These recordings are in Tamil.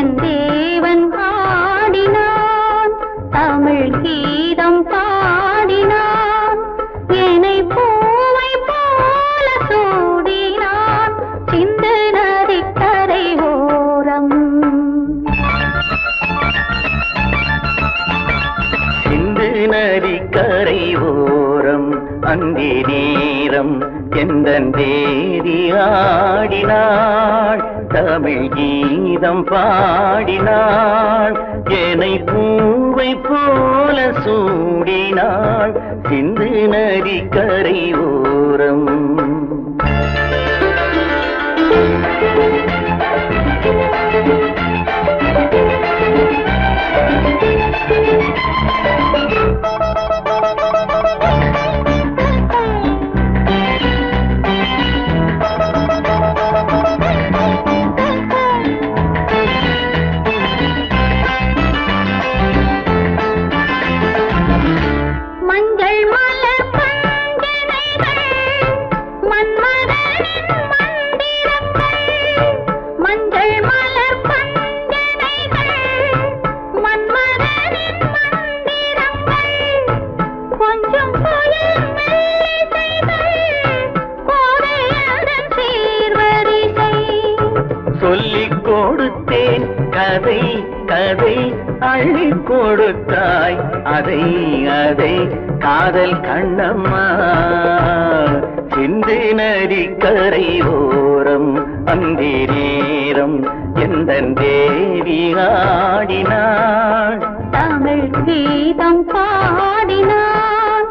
எந்தன் தேவன் பாடினான், தமிழ் கீதம் பாடினான், என்னை பூவை போல சூடினான், சிந்து நதிக்கரை ஓரம். சிந்து நதிக்கரை ஓரம் அந்தி நேரம் எந்தன் தேவி ஆடினாள், தமிழ் கீதம் பாடினாள், என்னை பூவை போல சூடினாள், சிந்து நதிக்கரை ஓரம். சொல்லிக் கொடுத்தேன் கதை கதை அள்ளி கொடுத்தாய் அதை அதை காதல் கண்ணம்மா, சிந்து நதிக்கரை ஓரம் அந்தி நேரம் எந்தன் தேவி ஆடினாள், தமிழ் கீதம் பாடினான்,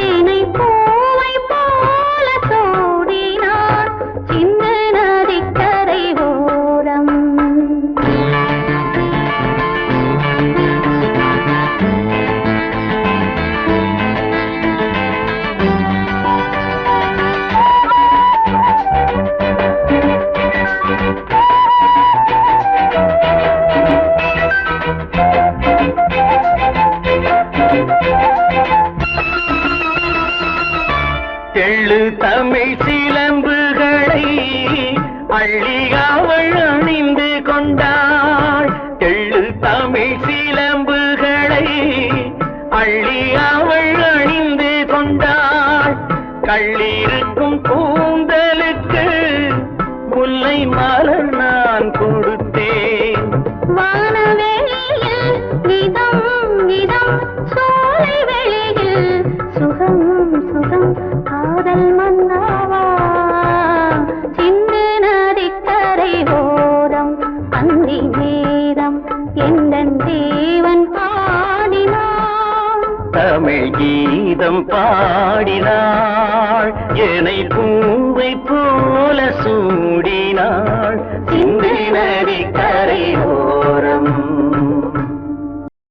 என்னை பூவை போல சூடினான், சிந்து நதிக்கரை ஓரம். தெள்ளு தமிழ் சிலம்புகளை அள்ளி அவள் அணிந்து கொண்டாள், தெள்ளு தமிழ் சிலம்புகளை அள்ளி அவள் அணிந்து கொண்டாள், கள்ளிருக்கும் கூந்தலுக்கு முல்லை மலர் நான் கொடுத்தேன், வானவெளியில் நிதம் நிதம் சோலை வெளியில் சுகம் சுகம் காதல் மன்னாவா, சிந்து நதிக்கரை ஓரம் அந்தி நேரம் எந்தன் தேவன் பாடினான், தமிழ் கீதம் பாடினாள், என்னை பூவை போல சூடினாள், சிந்து நதிக்கரை ஓரம்.